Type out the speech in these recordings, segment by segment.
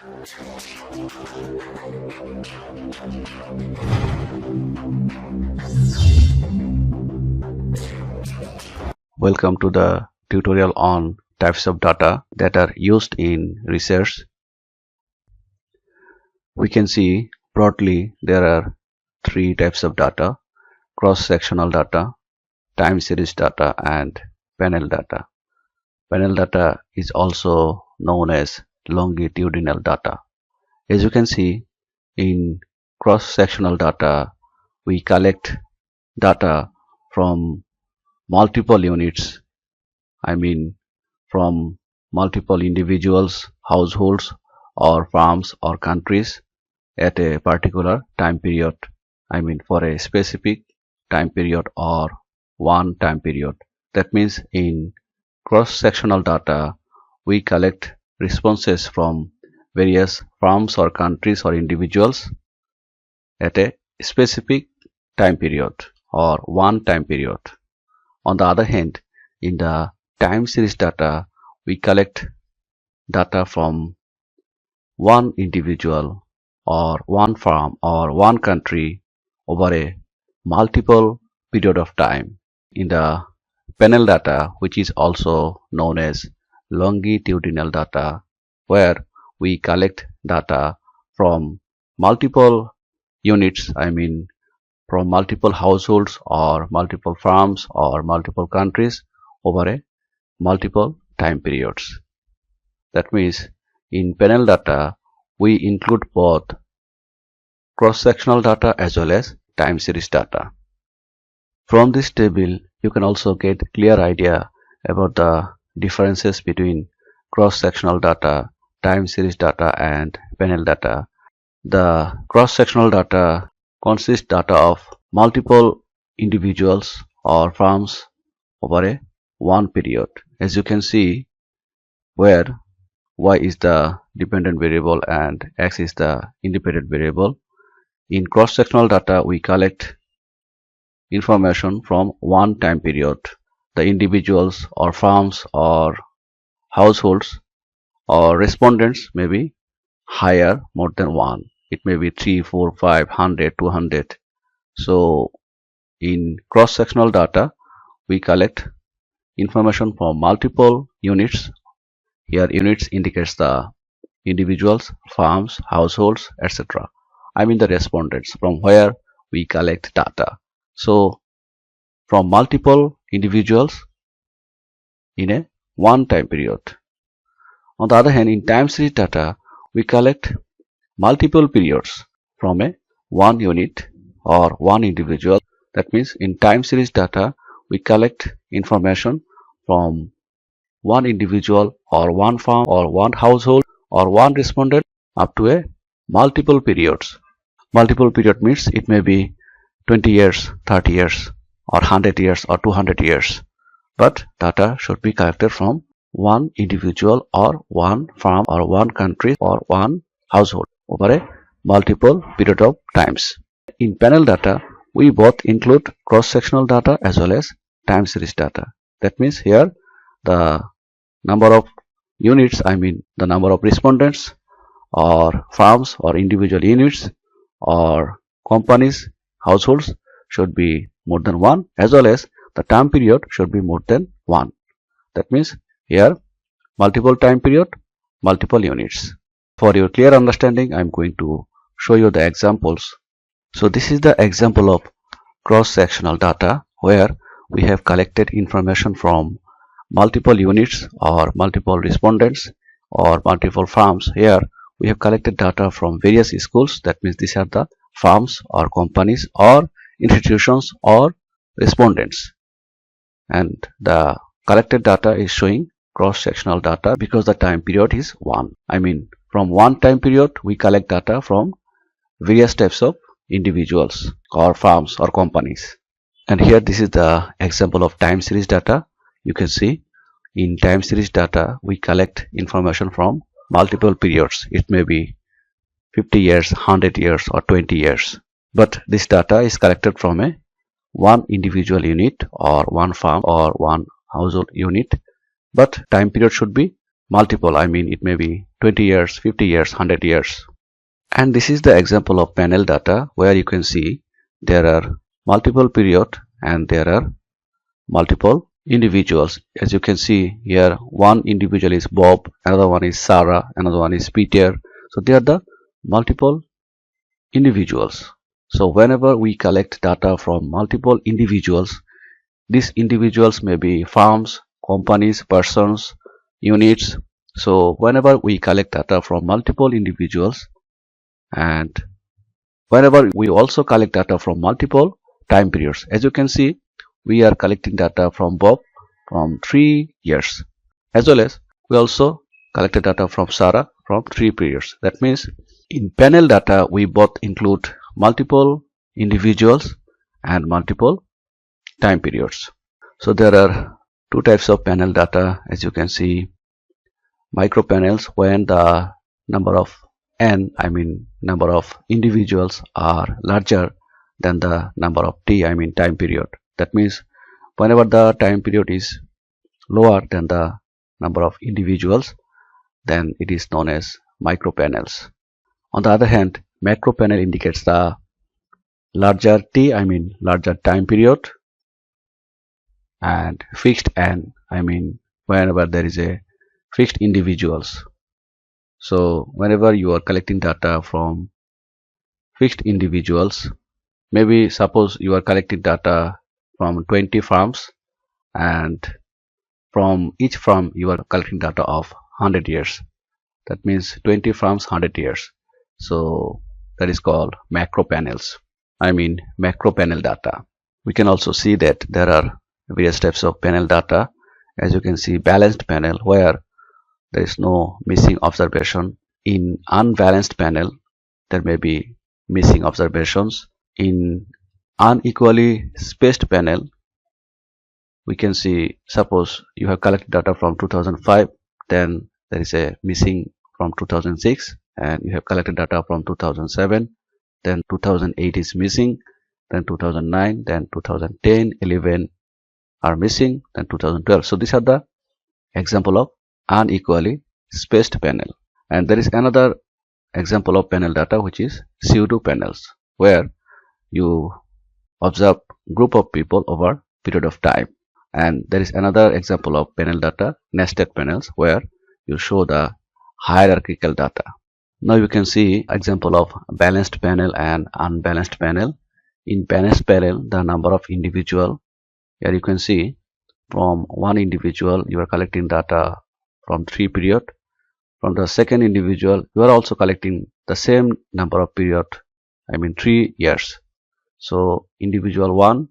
Welcome to the tutorial on types of data that are used in research. We can see broadly there are three types of data: cross-sectional data, time series data, and panel data. Panel data is also known as longitudinal data. As you can see, in cross-sectional data, we collect data from multiple units, from multiple individuals, households, or farms or countries at a particular time period, for a specific time period or one time period. That means in cross-sectional data, we collect responses from various farms or countries or individuals at a specific time period or one time period. On the other hand, in the time series data, we collect data from one individual or one farm or one country over a multiple period of time. In the panel data, which is also known as longitudinal data, where we collect data from multiple units, from multiple households or multiple farms or multiple countries over a multiple time periods. That means in panel data, we include both cross-sectional data as well as time series data. From this table, you can also get clear idea about the differences between cross-sectional data, time series data, and panel data. The cross-sectional data consists data of multiple individuals or farms over a one period. As you can see, where y is the dependent variable and x is the independent variable. In cross-sectional data, we collect information from one time period. The individuals or farms or households or respondents may be higher, more than one. It may be 3, 4, 5, 100, 200. So in cross-sectional data, we collect information from multiple units. Here units indicates the individuals, farms, households, etc. The respondents from where we collect data. So from multiple individuals in a one time period. On the other hand, in time series data, we collect multiple periods from a one unit or one individual. That means in time series data, we collect information from one individual or one farm or one household or one respondent up to a multiple periods. Multiple period means it may be 20 years, 30 years, or 100 years or 200 years. But data should be collected from one individual or one farm or one country or one household over a multiple period of times. In panel data, we both include cross-sectional data as well as time series data. That means here the number of units, the number of respondents or farms or individual units or companies, households should be more than one, as well as the time period should be more than one. That means here multiple time period, multiple units. For your clear understanding, I am going to show you the examples. So this is the example of cross-sectional data where we have collected information from multiple units or multiple respondents or multiple farms. Here we have collected data from various schools. That means these are the farms or companies or institutions or respondents, and the collected data is showing cross-sectional data because the time period is one. From one time period we collect data from various types of individuals or farms or companies. And here this is the example of time series data. You can see in time series data we collect information from multiple periods. It may be 50 years, 100 years or 20 years. But this data is collected from a one individual unit or one farm or one household unit. But time period should be multiple, I mean it may be 20 years, 50 years, 100 years. And this is the example of panel data where you can see there are multiple period and there are multiple individuals. As you can see here, one individual is Bob, another one is Sarah, another one is Peter. So they are the multiple individuals. So whenever we collect data from multiple individuals, these individuals may be firms, companies, persons, units. So whenever we collect data from multiple individuals, and whenever we also collect data from multiple time periods, as you can see, we are collecting data from Bob from 3 years, as well as we also collected data from Sarah from 3 periods. That means in panel data we both include multiple individuals and multiple time periods. So there are two types of panel data, as you can see. Micro panels, when the number of n, I mean number of individuals, are larger than the number of t, I mean time period. That means whenever the time period is lower than the number of individuals, then it is known as micro panels. On the other hand, macro panel indicates the larger t, I mean larger time period, and fixed n, I mean whenever there is a fixed individuals. So whenever you are collecting data from fixed individuals, maybe suppose you are collecting data from 20 firms, and from each firm you are collecting data of 100 years. That means 20 firms, 100 years. So that is called macro panels, I mean macro panel data. We can also see that there are various types of panel data. As you can see, balanced panel, where there is no missing observation. In unbalanced panel, there may be missing observations. In unequally spaced panel, we can see, suppose you have collected data from 2005, then there is a missing from 2006, and you have collected data from 2007, then 2008 is missing, then 2009, then 2010, 11 are missing, then 2012. So these are the example of unequally spaced panel. And there is another example of panel data, which is pseudo panels, where you observe group of people over period of time. And there is another example of panel data, nested panels, where you show the hierarchical data. Now you can see example of balanced panel and unbalanced panel. In balanced panel, the number of individual, here you can see from one individual you are collecting data from 3 period. From the second individual you are also collecting the same number of period, I mean 3 years. So individual 1,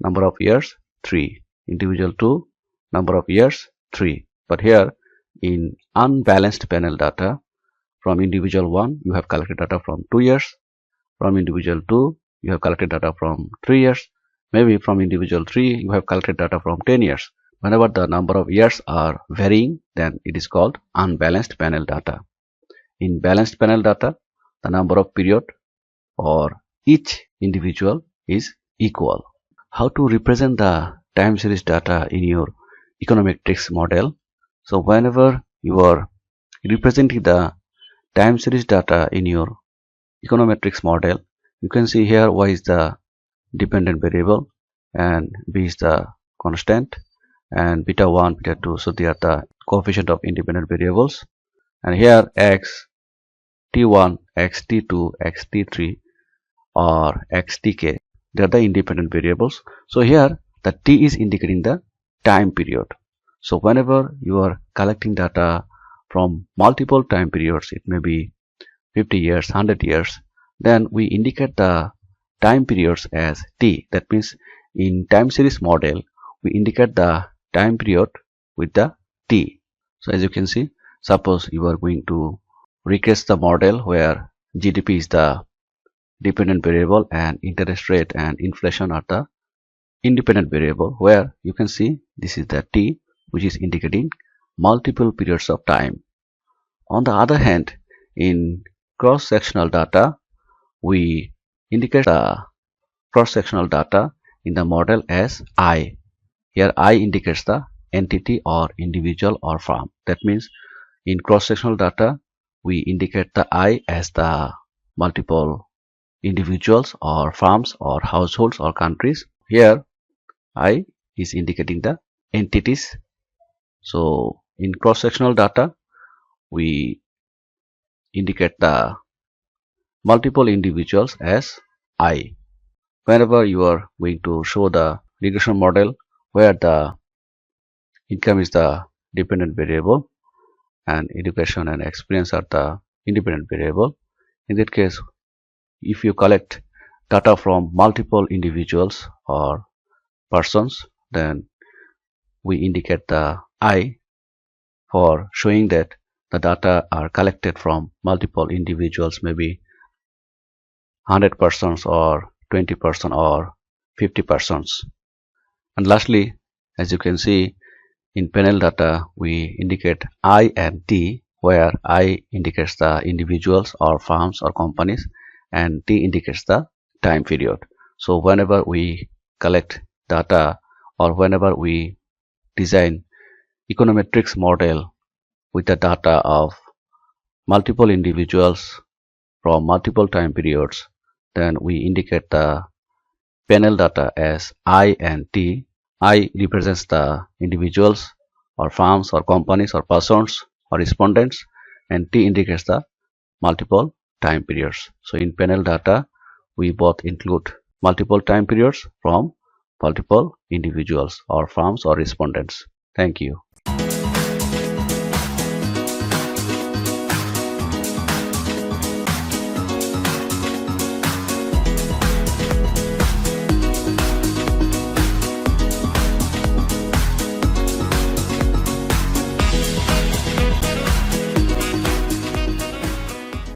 number of years 3, individual 2, number of years 3. But here in unbalanced panel data, from individual 1 you have collected data from 2 years, from individual 2 you have collected data from 3 years, maybe from individual 3 you have collected data from 10 years. Whenever the number of years are varying, then it is called unbalanced panel data. In balanced panel data, the number of period for each individual is equal. How to represent the time series data in your econometrics model? So whenever you are representing the time series data in your econometrics model, you can see here y is the dependent variable and b is the constant, and beta 1, beta 2, so they are the coefficient of independent variables. And here x t1, x t2, x t3 or x tk, they are the independent variables. So here the t is indicating the time period. So whenever you are collecting data from multiple time periods, it may be 50 years, 100 years, then we indicate the time periods as t. That means in time series model we indicate the time period with the t. So as you can see, suppose you are going to recast the model where GDP is the dependent variable and interest rate and inflation are the independent variable, where you can see this is the t, which is indicating multiple periods of time. On the other hand, in cross-sectional data, we indicate the cross-sectional data in the model as I. Here I indicates the entity or individual or firm. That means in cross-sectional data, we indicate the I as the multiple individuals or firms or households or countries. Here, I is indicating the entities. So in cross-sectional data, we indicate the multiple individuals as I. Whenever you are going to show the regression model where the income is the dependent variable and education and experience are the independent variable, in that case, if you collect data from multiple individuals or persons, then we indicate the I for showing that the data are collected from multiple individuals, maybe 100 persons or 20 persons or 50 persons. And lastly, as you can see, in panel data, we indicate I and T, where I indicates the individuals or firms or companies and T indicates the time period. So whenever we collect data or whenever we design econometrics model with the data of multiple individuals from multiple time periods, then we indicate the panel data as I and T. I represents the individuals or firms or companies or persons or respondents, and T indicates the multiple time periods. So in panel data, we both include multiple time periods from multiple individuals or firms or respondents. Thank you.